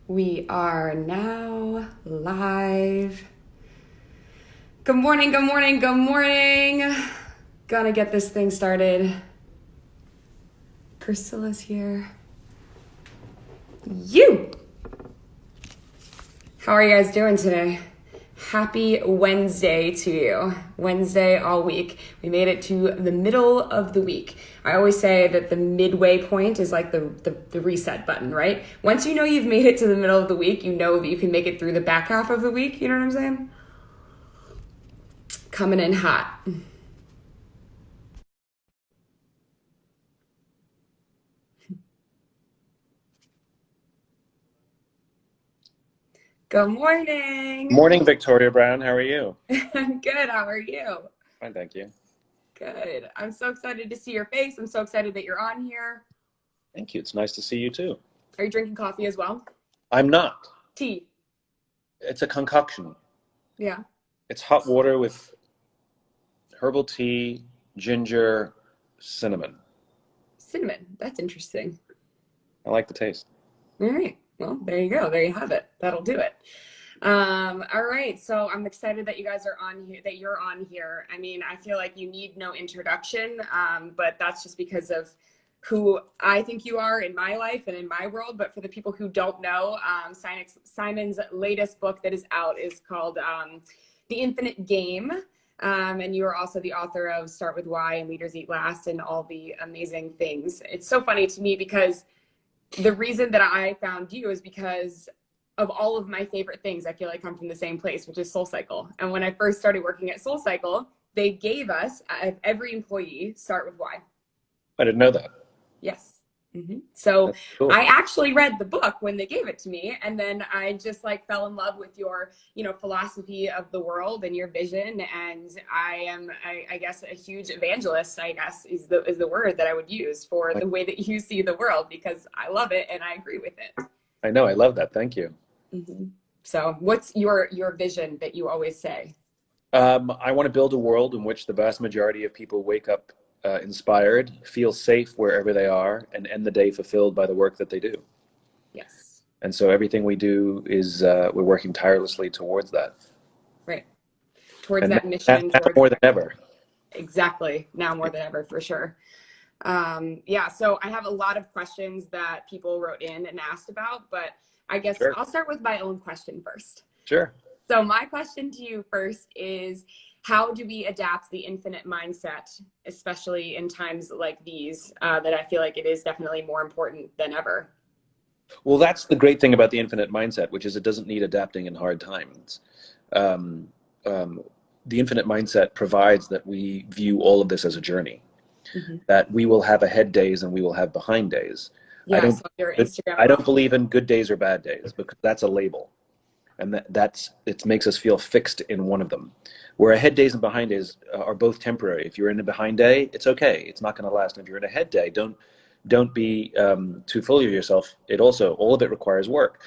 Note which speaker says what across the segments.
Speaker 1: We are now live. Good morning, good morning, good morning. Gonna get this thing started. Priscilla's here. How are you guys doing today? Happy Wednesday to you. Wednesday all week. We made it to the middle of the week. I always say that the midway point is like the reset button, right? Once you know you've made it to the middle of the week, you know that you can make it through the back half of the week. You know what I'm saying? Coming in hot. Good morning.
Speaker 2: Morning, Victoria Bryan. How are you?
Speaker 1: I'm good. How are you?
Speaker 2: Fine, thank you.
Speaker 1: Good. I'm so excited to see your face. I'm so excited that you're on here.
Speaker 2: Thank you. It's nice to see you too.
Speaker 1: Are you drinking coffee as well?
Speaker 2: I'm not.
Speaker 1: Tea.
Speaker 2: It's a concoction.
Speaker 1: Yeah.
Speaker 2: It's hot water with herbal tea, ginger, cinnamon.
Speaker 1: Cinnamon. That's interesting.
Speaker 2: I like the taste.
Speaker 1: All right. Well, there you go. There you have it. That'll do it. All right. So I'm excited that you guys are on here, that you're on here. I mean, I feel like you need no introduction, but that's just because of who I think you are in my life and in my world. But for the people who don't know, Simon's latest book that is out is called The Infinite Game. And you are also the author of Start With Why and Leaders Eat Last and all the amazing things. It's so funny to me because the reason that I found you is because of all of my favorite things I feel like come from the same place, which is SoulCycle. And when I first started working at SoulCycle, they gave us, every employee, Start With Why.
Speaker 2: I didn't know that.
Speaker 1: Yes. So
Speaker 2: That's cool.
Speaker 1: I actually read the book when they gave it to me, and then I just like fell in love with your, philosophy of the world and your vision. And I guess a huge evangelist, I guess is the word that I would use for the way that you see the world, because I love it and I agree with it.
Speaker 2: I know. I love that. Thank you.
Speaker 1: So what's your vision that you always say?
Speaker 2: I want to build a world in which the vast majority of people wake up inspired, feel safe wherever they are, and end the day fulfilled by the work that they do.
Speaker 1: Yes.
Speaker 2: And so everything we do is we're working tirelessly towards that.
Speaker 1: Right. Towards
Speaker 2: And
Speaker 1: that mission.
Speaker 2: now more than ever.
Speaker 1: Exactly. Now more than ever, for sure. Yeah, so I have a lot of questions that people wrote in and asked about, but I guess I'll start with my own question first.
Speaker 2: Sure.
Speaker 1: So my question to you first is, how do we adapt the infinite mindset, especially in times like these, that I feel like it is definitely more important than ever?
Speaker 2: Well, that's the great thing about the infinite mindset, which is it doesn't need adapting in hard times. The infinite mindset provides that we view all of this as a journey, that we will have ahead days and we will have behind days.
Speaker 1: Yeah,
Speaker 2: I don't believe in good days or bad days, because that's a label. And it makes us feel fixed in one of them. Where ahead days and behind days are both temporary. If you're in a behind day, it's okay. It's not going to last. And if you're in a head day, don't be too full of yourself. All of it requires work.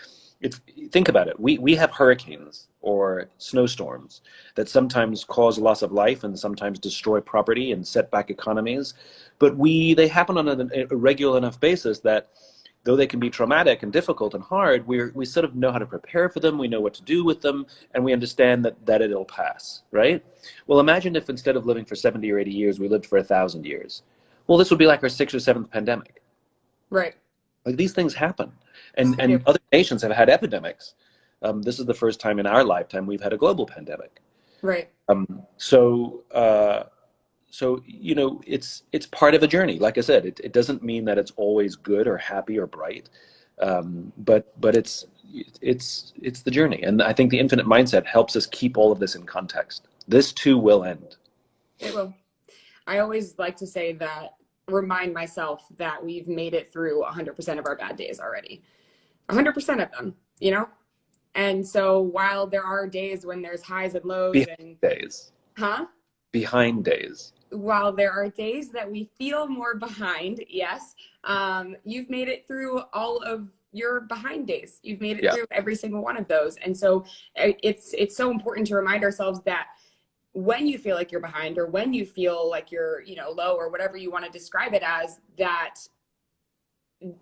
Speaker 2: Think about it. We have hurricanes or snowstorms that sometimes cause loss of life and sometimes destroy property and setback economies. But they happen on a regular enough basis that though they can be traumatic and difficult and hard, we sort of know how to prepare for them, we know what to do with them, and we understand that it'll pass, right? Well, imagine if instead of living for 70 or 80 years, we lived for 1,000 years. Well, this would be like our 6th or 7th pandemic.
Speaker 1: Right.
Speaker 2: Like, these things happen. And other nations have had epidemics. This is the first time in our lifetime we've had a global pandemic.
Speaker 1: Right.
Speaker 2: So, it's part of a journey. Like I said, it doesn't mean that it's always good or happy or bright, but it's the journey. And I think the infinite mindset helps us keep all of this in context. This too will end.
Speaker 1: It will. I always like to say that, remind myself that we've made it through 100% of our bad days already. 100% of them, And so while there are days when there's highs and lows
Speaker 2: behind days.
Speaker 1: While there are days that we feel more behind, yes, you've made it through all of your behind days. You've made it through every single one of those. And so it's so important to remind ourselves that when you feel like you're behind, or when you feel like you're, low, or whatever you want to describe it as, that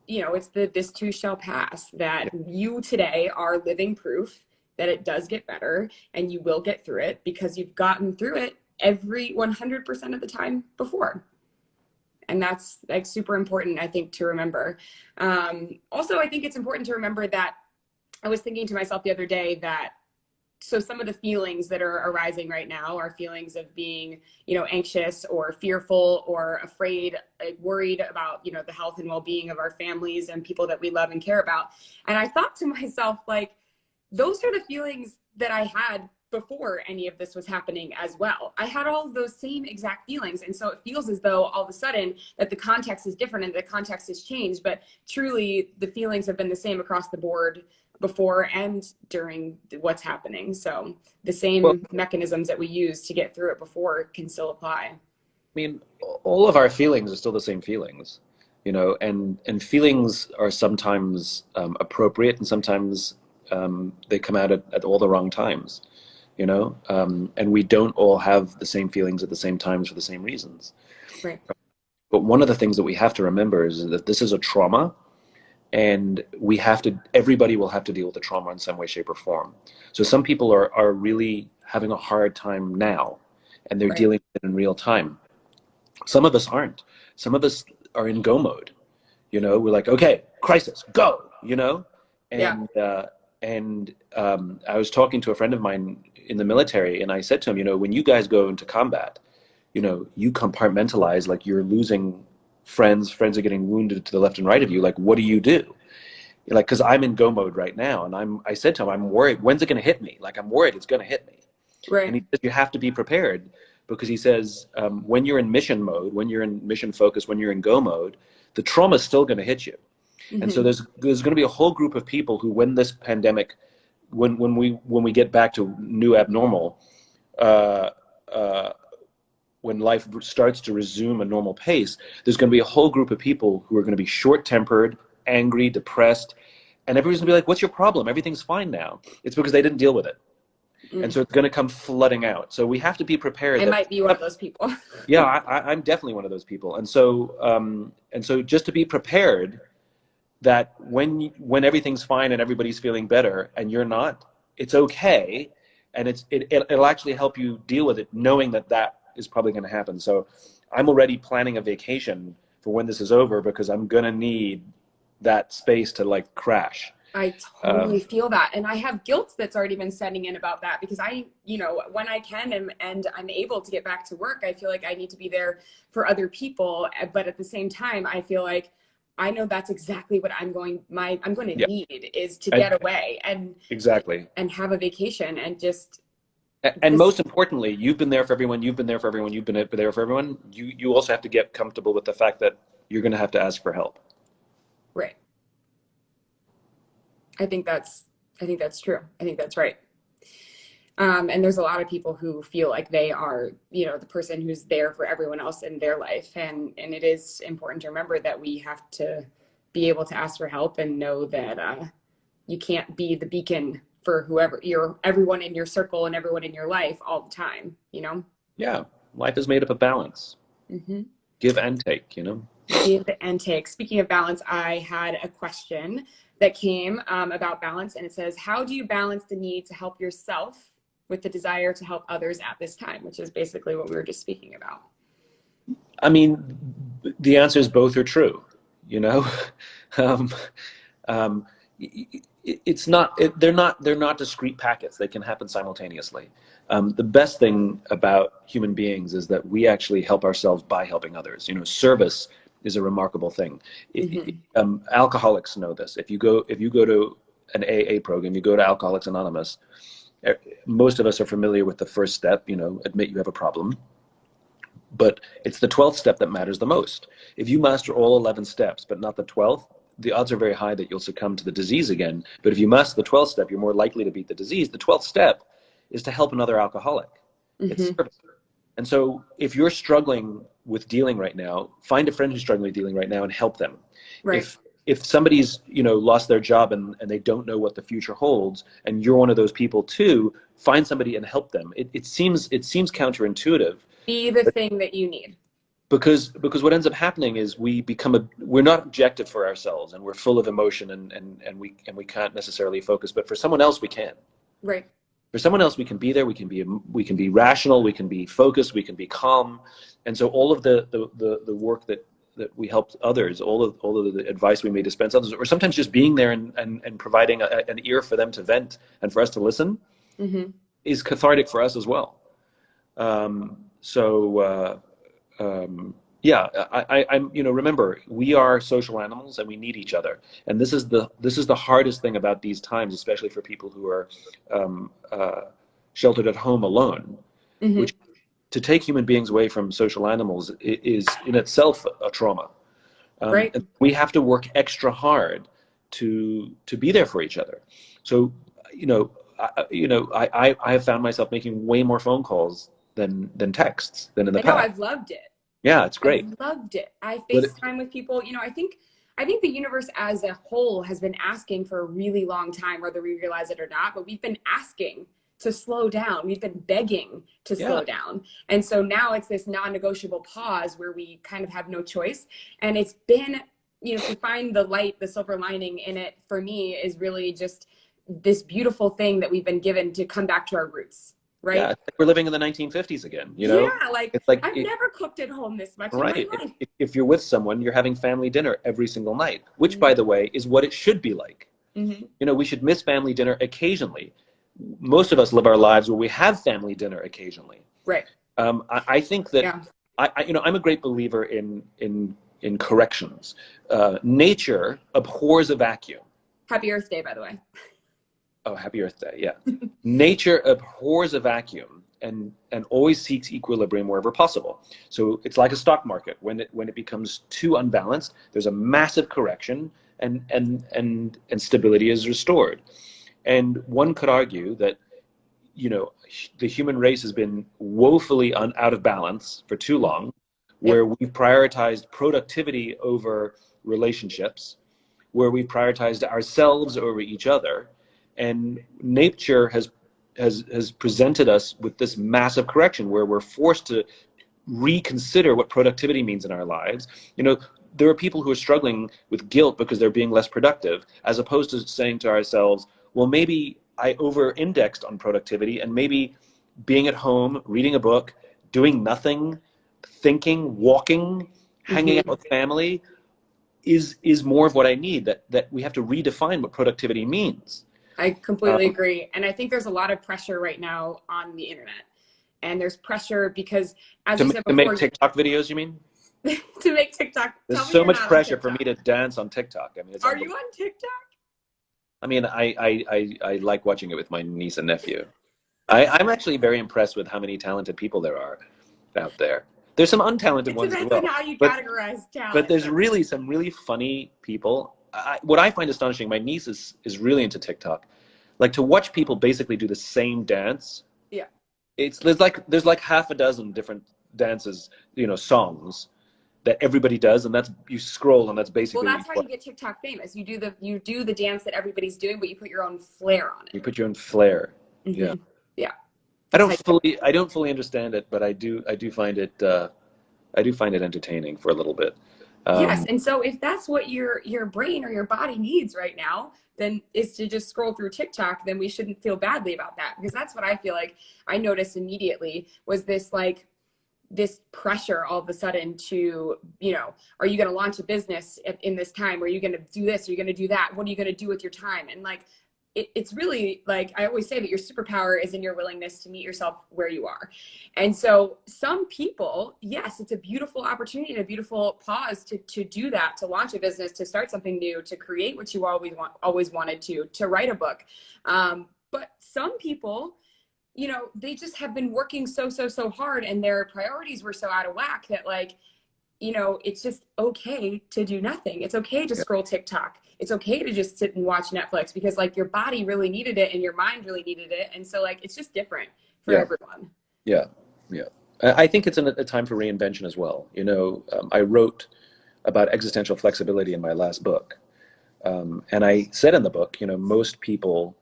Speaker 1: you know, it's this too shall pass, that you today are living proof that it does get better and you will get through it because you've gotten through it every 100% of the time before. And that's like super important, I think, to remember. Also, I think it's important to remember that I was thinking to myself the other day that so some of the feelings that are arising right now are feelings of being, you know, anxious or fearful or afraid, worried about, you know, the health and well-being of our families and people that we love and care about. And I thought to myself, like, those are the feelings that I had before any of this was happening as well. I had all of those same exact feelings. And so it feels as though all of a sudden that the context is different and the context has changed, but truly the feelings have been the same across the board before and during what's happening. So the same mechanisms that we use to get through it before can still apply.
Speaker 2: I mean, all of our feelings are still the same feelings, you know, and feelings are sometimes appropriate and sometimes they come out at all the wrong times, you know, and we don't all have the same feelings at the same times for the same reasons.
Speaker 1: Right.
Speaker 2: But one of the things that we have to remember is that this is a trauma, and everybody will have to deal with the trauma in some way, shape, or form. So some people are really having a hard time now, and they're dealing with it in real time. Some of us aren't. Some of us are in go mode. You know, we're like, okay, crisis, go, you know? And I was talking to a friend of mine in the military, and I said to him, you know, when you guys go into combat, you know, you compartmentalize, like you're losing friends are getting wounded to the left and right of you. Like, what do? You're like, because I'm in go mode right now, and I said to him, I'm worried. When's it going to hit me? Like, I'm worried it's going to hit me.
Speaker 1: Right.
Speaker 2: And he says you have to be prepared, because he says when you're in mission mode, when you're in mission focus, when you're in go mode, the trauma is still going to hit you. Mm-hmm. And so there's going to be a whole group of people who, when this pandemic, when we get back to new abnormal, when life starts to resume a normal pace, there's going to be a whole group of people who are going to be short-tempered, angry, depressed, and everybody's going to be like, what's your problem? Everything's fine now. It's because they didn't deal with it. And so it's going to come flooding out. So we have to be prepared.
Speaker 1: I might be one of those people.
Speaker 2: Yeah, I'm definitely one of those people. And so just to be prepared that when everything's fine and everybody's feeling better and you're not, it's okay. And it'll actually help you deal with it, knowing that is probably going to happen. So I'm already planning a vacation for when this is over, because I'm going to need that space to like crash.
Speaker 1: I totally feel that. And I have guilt that's already been setting in about that, because I, you know, when I can and I'm able to get back to work, I feel like I need to be there for other people. But at the same time, I feel like I know that's exactly what I'm going to need is to get away and have a vacation and just.
Speaker 2: And most importantly, you've been there for everyone. You've been there for everyone. You've been there for everyone. You also have to get comfortable with the fact that you're going to have to ask for help.
Speaker 1: Right. I think that's true. I think that's right. And there's a lot of people who feel like they are, you know, the person who's there for everyone else in their life. And it is important to remember that we have to be able to ask for help and know that you can't be the beacon for everyone in your circle and everyone in your life all the time, you know?
Speaker 2: Yeah. Life is made up of balance.
Speaker 1: Mm-hmm.
Speaker 2: Give and take, you know?
Speaker 1: Give and take. Speaking of balance, I had a question that came about balance, and it says, how do you balance the need to help yourself with the desire to help others at this time? Which is basically what we were just speaking about.
Speaker 2: I mean, the answer is both are true, you know? They're not discrete packets. They can happen simultaneously. The best thing about human beings is that we actually help ourselves by helping others. You know, service is a remarkable thing. Mm-hmm. Alcoholics know this. If you go to an AA program, you go to Alcoholics Anonymous, most of us are familiar with the first step, you know, admit you have a problem. But it's the 12th step that matters the most. If you master all 11 steps, but not the 12th, the odds are very high that you'll succumb to the disease again. But if you master the 12th step, you're more likely to beat the disease. The 12th step is to help another alcoholic. Mm-hmm. It's service. And so if you're struggling with dealing right now, find a friend who's struggling with dealing right now and help them. Right. If somebody's, you know, lost their job and they don't know what the future holds, and you're one of those people too, find somebody and help them. It seems counterintuitive.
Speaker 1: Be the thing that you need.
Speaker 2: because what ends up happening is we're not objective for ourselves, and we're full of emotion, and we can't necessarily focus, but for someone else we can.
Speaker 1: Right.
Speaker 2: For someone else we can be there, we can be rational, we can be focused, we can be calm. And so all of the work that we helped others, all of the advice we may dispense others, or sometimes just being there and providing an ear for them to vent and for us to listen, mm-hmm. is cathartic for us as well. I'm remember, we are social animals and we need each other, and this is the hardest thing about these times, especially for people who are sheltered at home alone, mm-hmm. which, to take human beings away from social animals is in itself a trauma. Right. And we have to work extra hard to be there for each other. So I have found myself making way more phone calls than texts than in the past.
Speaker 1: I've loved it.
Speaker 2: Yeah, it's great.
Speaker 1: I loved it. I FaceTime with people. I think the universe as a whole has been asking for a really long time, whether we realize it or not, but we've been asking to slow down. We've been begging to slow down. And so now it's this non-negotiable pause where we kind of have no choice. And it's been, to find the light, the silver lining in it for me is really just this beautiful thing that we've been given to come back to our roots. Right.
Speaker 2: Yeah, it's like we're living in the 1950s again,
Speaker 1: Yeah, I've never cooked at home this much.
Speaker 2: Right.
Speaker 1: In my life.
Speaker 2: If you're with someone, you're having family dinner every single night, which, mm-hmm. by the way, is what it should be like. Mm-hmm. We should miss family dinner occasionally. Most of us live our lives where we have family dinner occasionally.
Speaker 1: Right.
Speaker 2: I think that I'm a great believer in corrections. Nature abhors a vacuum.
Speaker 1: Happy Earth Day, by the way.
Speaker 2: Oh, happy Earth Day, yeah. Nature abhors a vacuum and always seeks equilibrium wherever possible. So it's like a stock market. When it becomes too unbalanced, there's a massive correction and stability is restored. And one could argue that, the human race has been woefully out of balance for too long, where we've prioritized productivity over relationships, where we've prioritized ourselves over each other. And nature has presented us with this massive correction where we're forced to reconsider what productivity means in our lives. There are people who are struggling with guilt because they're being less productive, as opposed to saying to ourselves, well, maybe I over-indexed on productivity, and maybe being at home, reading a book, doing nothing, thinking, walking, hanging mm-hmm. out with family is more of what I need, that we have to redefine what productivity means.
Speaker 1: I completely agree. And I think there's a lot of pressure right now on the internet. And there's pressure because, as you said before...
Speaker 2: To make TikTok videos, you mean?
Speaker 1: To make TikTok.
Speaker 2: There's so much pressure for me to dance on TikTok. I mean,
Speaker 1: Are you on TikTok?
Speaker 2: I mean, I like watching it with my niece and nephew. I'm actually very impressed with how many talented people there are out there. There's some untalented ones as well.
Speaker 1: It depends on how you categorize talent.
Speaker 2: But there's really some really funny people. What I find astonishing, my niece is really into TikTok. Like, to watch people basically do the same dance.
Speaker 1: Yeah.
Speaker 2: There's like half a dozen different dances, songs that everybody does, and you scroll, and that's basically.
Speaker 1: Well, that's how you get TikTok famous. You do the dance that everybody's doing, but you put your own flair on it.
Speaker 2: You put your own flair. Mm-hmm. Yeah.
Speaker 1: Yeah.
Speaker 2: I don't fully understand it, but I do find it entertaining for a little bit.
Speaker 1: Yes, and so if that's what your brain or your body needs right now, then is to just scroll through TikTok, then we shouldn't feel badly about that, because that's what I feel like I noticed immediately was this pressure all of a sudden to, are you going to launch a business in this time? Are you going to do this? Are you going to do that? What are you going to do with your time? And it's really, like I always say, that your superpower is in your willingness to meet yourself where you are. And so some people, yes, it's a beautiful opportunity and a beautiful pause to do that, to launch a business, to start something new, to create what you always wanted to write a book. But some people, they just have been working so hard, and their priorities were so out of whack that, it's just okay to do nothing. It's okay to scroll TikTok. It's okay to just sit and watch Netflix, because your body really needed it and your mind really needed it. And so it's just different for everyone.
Speaker 2: Yeah. Yeah. I think it's a time for reinvention as well. I wrote about existential flexibility in my last book. And I said in the book, most people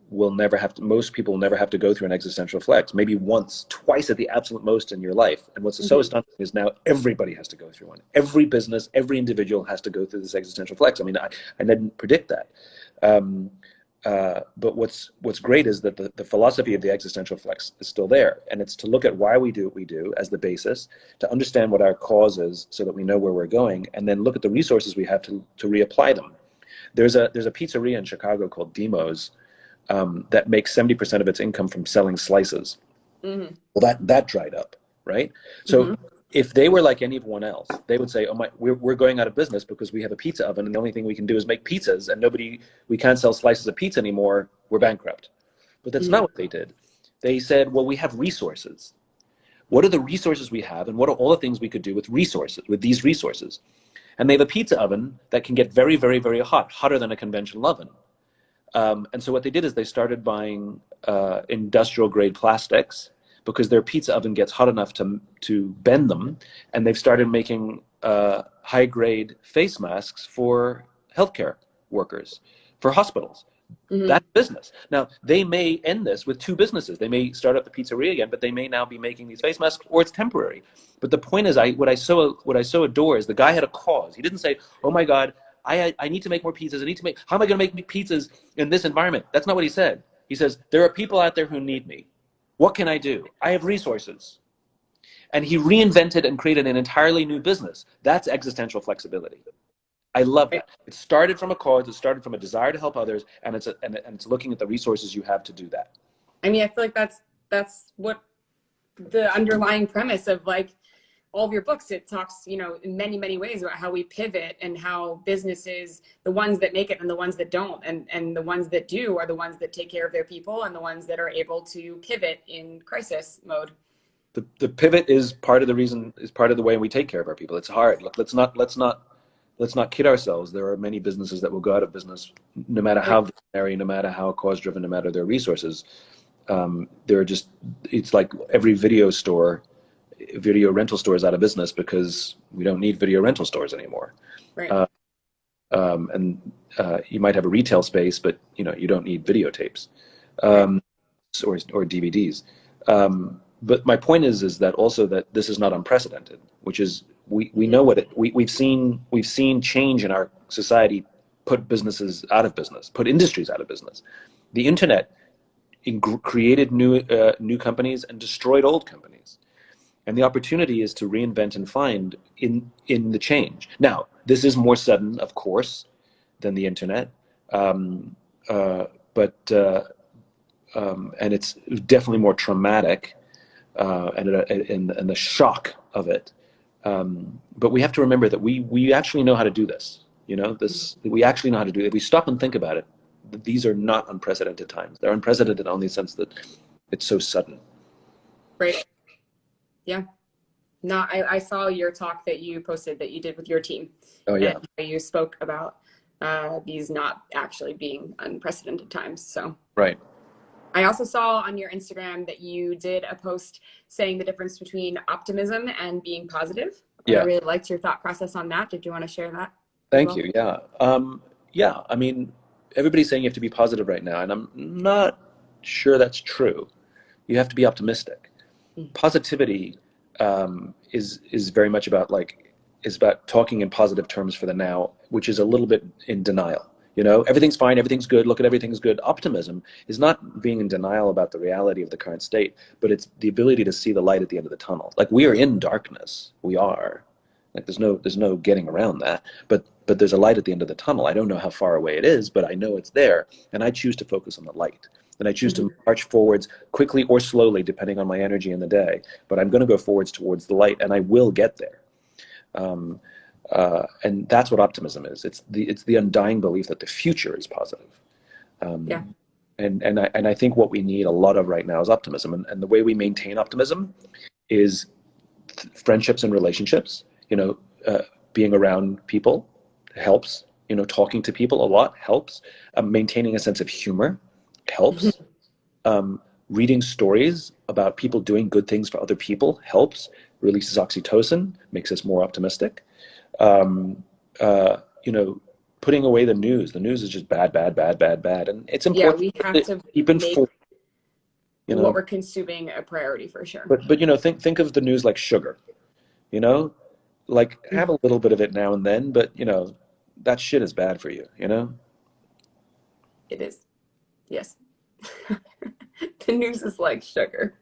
Speaker 2: will never have to, most people will never have to go through an existential flex, maybe once, twice at the absolute most in your life. And what's so astonishing is now everybody has to go through one. Every business, every individual has to go through this existential flex. I mean, I didn't predict that. But what's great is that the philosophy of the existential flex is still there. And it's to look at why we do what we do as the basis, to understand what our cause is so that we know where we're going, and then look at the resources we have to reapply them. There's a pizzeria in Chicago called Demos that makes 70% of its income from selling slices.
Speaker 1: Mm-hmm.
Speaker 2: Well, that dried up, right? So if they were like anyone else, they would say, "Oh my, we're going out of business because we have a pizza oven, and the only thing we can do is make pizzas, and we can't sell slices of pizza anymore. We're bankrupt." But that's not what they did. They said, "Well, we have resources. What are the resources we have, and what are all the things we could do with these resources?" And they have a pizza oven that can get very, very, very hot, hotter than a conventional oven. And so what they did is they started buying industrial grade plastics, because their pizza oven gets hot enough to bend them, and they've started making high grade face masks for healthcare workers, for hospitals. That's business. Now, they may end this with two businesses. They may start up the pizzeria again, but they may now be making these face masks, or it's temporary. But the point is, what I so adore is the guy had a cause. He didn't say, "Oh my God, I need to make more pizzas. How am I going to make pizzas in this environment?" That's not what he said. He says, "There are people out there who need me. What can I do? I have resources." And he reinvented and created an entirely new business. That's existential flexibility. I love that. It started from a cause. It started from a desire to help others, and it's looking at the resources you have to do that.
Speaker 1: I mean, I feel like that's what the underlying premise of like all of your books. It talks, in many, many ways about how we pivot, and how businesses, the ones that make it and the ones that don't, and the ones that do are the ones that take care of their people, and the ones that are able to pivot in crisis mode.
Speaker 2: The pivot is part of the way we take care of our people. It's hard. Look, let's not kid ourselves. There are many businesses that will go out of business, no matter how visionary, no matter how cause-driven, no matter their resources. It's like every video rental store is out of business because we don't need video rental stores anymore.
Speaker 1: Right.
Speaker 2: You might have a retail space, but you don't need videotapes or DVDs. But my point is that also that this is not unprecedented, which is we know we've seen change in our society put businesses out of business, put industries out of business. The internet created new companies and destroyed old companies. And the opportunity is to reinvent and find in the change. Now, this is more sudden, of course, than the internet, and it's definitely more traumatic, and the shock of it. But we have to remember that we actually know how to do this. We actually know how to do it. If we stop and think about it, these are not unprecedented times. They're unprecedented only in the sense that it's so sudden.
Speaker 1: Right. Yeah. No, I saw your talk that you posted that you did with your team.
Speaker 2: Oh yeah.
Speaker 1: And you spoke about these not actually being unprecedented times. So
Speaker 2: right.
Speaker 1: I also saw on your Instagram that you did a post saying the difference between optimism and being positive.
Speaker 2: Yeah.
Speaker 1: I really liked your thought process on that. Did you want to share that?
Speaker 2: Thank you. Yeah. Yeah. I mean, everybody's saying you have to be positive right now, and I'm not sure that's true. You have to be optimistic. Positivity is very much about about talking in positive terms for the now, which is a little bit in denial. Everything's fine, everything's good, look at everything's good. Optimism is not being in denial about the reality of the current state, but it's the ability to see the light at the end of the tunnel. Like, we are in darkness. We are. Like, there's no getting around that. But there's a light at the end of the tunnel. I don't know how far away it is, but I know it's there, and I choose to focus on the light. And I choose to march forwards quickly or slowly, depending on my energy in the day. But I'm going to go forwards towards the light, and I will get there. And that's what optimism is. It's the undying belief that the future is positive.
Speaker 1: Yeah.
Speaker 2: And I think what we need a lot of right now is optimism. And the way we maintain optimism is friendships and relationships. Being around people helps. Talking to people a lot helps. Maintaining a sense of humor helps. Reading stories about people doing good things for other people helps. Releases oxytocin, makes us more optimistic. putting away the news. The news is just bad, bad, bad, bad, bad, and it's
Speaker 1: Yeah,
Speaker 2: important
Speaker 1: we have
Speaker 2: to
Speaker 1: to
Speaker 2: keep
Speaker 1: make
Speaker 2: informed.
Speaker 1: what we're consuming a priority for sure.
Speaker 2: But think of the news like sugar. You know, like have a little bit of it now and then, but that shit is bad for you.
Speaker 1: It is. Yes. The news is like sugar.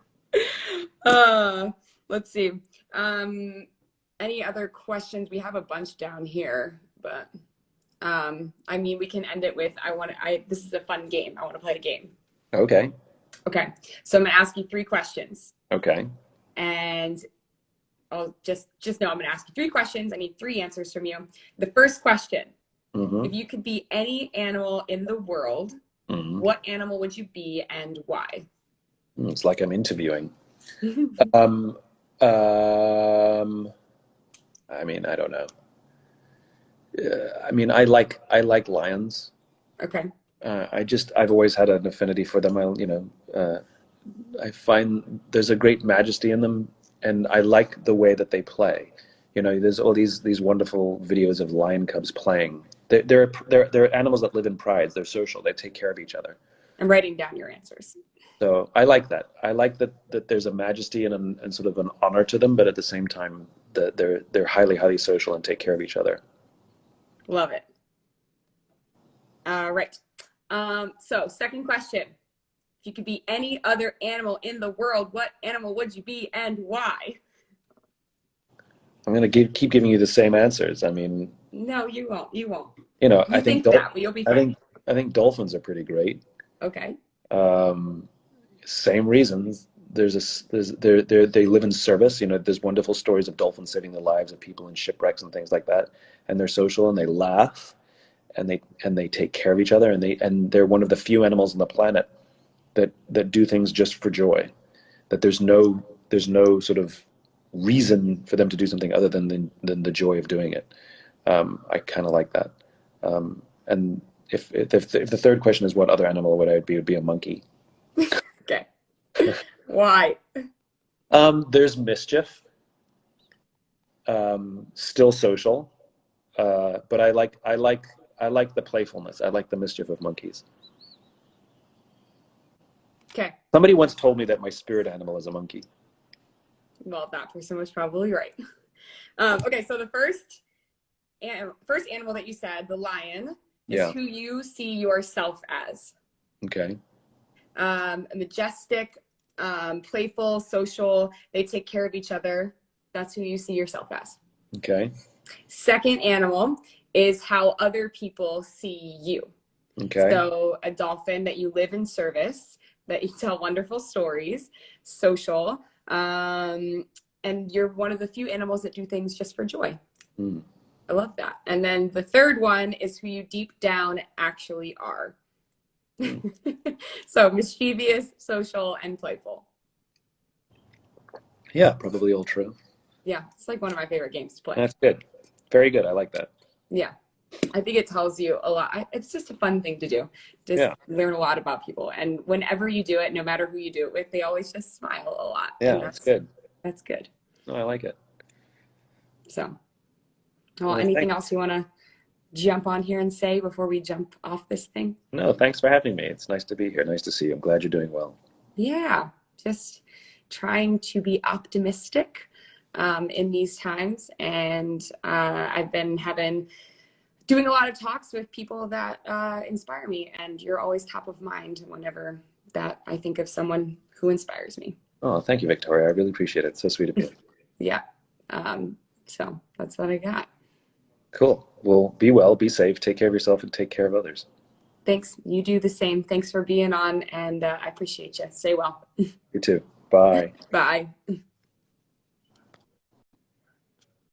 Speaker 1: Uh, let's see. Any other questions? We have a bunch down here, but I mean, we can end it with this is a fun game. I want to play a game.
Speaker 2: Okay.
Speaker 1: Okay. So I'm gonna ask you 3 questions.
Speaker 2: Okay.
Speaker 1: And I'll just know I'm gonna ask you 3 questions. I need 3 answers from you. The first question, if you could be any animal in the world, what animal would you be and why?
Speaker 2: It's like I'm interviewing. I mean, I don't know. I mean, I like lions.
Speaker 1: Okay.
Speaker 2: I've always had an affinity for them. I find there's a great majesty in them, and I like the way that they play. There's all these wonderful videos of lion cubs playing. They're animals that live in prides. They're social. They take care of each other.
Speaker 1: I'm writing down your answers.
Speaker 2: So I like that. I like that there's a majesty and sort of an honor to them, but at the same time that they're highly, highly social and take care of each other.
Speaker 1: Love it. All right. So second question. If you could be any other animal in the world, what animal would you be and why?
Speaker 2: I'm going to keep giving you the same answers. I mean,
Speaker 1: no, you won't. You won't.
Speaker 2: I think
Speaker 1: that, but you'll be fine.
Speaker 2: I think dolphins are pretty great.
Speaker 1: Okay.
Speaker 2: Same reasons. They live in service. There's wonderful stories of dolphins saving the lives of people in shipwrecks and things like that. And they're social and they laugh, and they take care of each other, and they're one of the few animals on the planet that do things just for joy. That there's no sort of reason for them to do something other than the joy of doing it. I kind of like that. And if the third question is what other animal would I be, it would be a monkey.
Speaker 1: Okay. Why?
Speaker 2: There's mischief. Still social, but I like the playfulness. I like the mischief of monkeys.
Speaker 1: Okay.
Speaker 2: Somebody once told me that my spirit animal is a monkey.
Speaker 1: Well, that person was probably right. Okay, so the first animal that you said, the lion, is who you see yourself as.
Speaker 2: Okay.
Speaker 1: Majestic, playful, social. They take care of each other. That's who you see yourself as.
Speaker 2: Okay.
Speaker 1: Second animal is how other people see you.
Speaker 2: Okay.
Speaker 1: So a dolphin, that you live in service, that you tell wonderful stories, social, and you're one of the few animals that do things just for joy. I love that. And then the third one is who you deep down actually are. So mischievous, social, and playful.
Speaker 2: Yeah, probably all true.
Speaker 1: Yeah, it's like one of my favorite games to play.
Speaker 2: That's good. Very good. I like that.
Speaker 1: Yeah, I think it tells you a lot. It's just a fun thing to do. Just learn a lot about people. And whenever you do it, no matter who you do it with, they always just smile a lot.
Speaker 2: Yeah, that's good.
Speaker 1: That's good.
Speaker 2: No, I like it.
Speaker 1: So, well, anything else you want to jump on here and say before we jump off this thing?
Speaker 2: No, thanks for having me. It's nice to be here. Nice to see you. I'm glad you're doing well.
Speaker 1: Yeah, just trying to be optimistic in these times. And I've been doing a lot of talks with people that inspire me, and you're always top of mind whenever that I think of someone who inspires me.
Speaker 2: Oh, thank you, Victoria. I really appreciate it. So sweet of you.
Speaker 1: Yeah. So that's what I got.
Speaker 2: Cool. Well, be well, be safe, take care of yourself, and take care of others.
Speaker 1: Thanks. You do the same. Thanks for being on, and I appreciate you. Stay well.
Speaker 2: You too. Bye.
Speaker 1: Bye.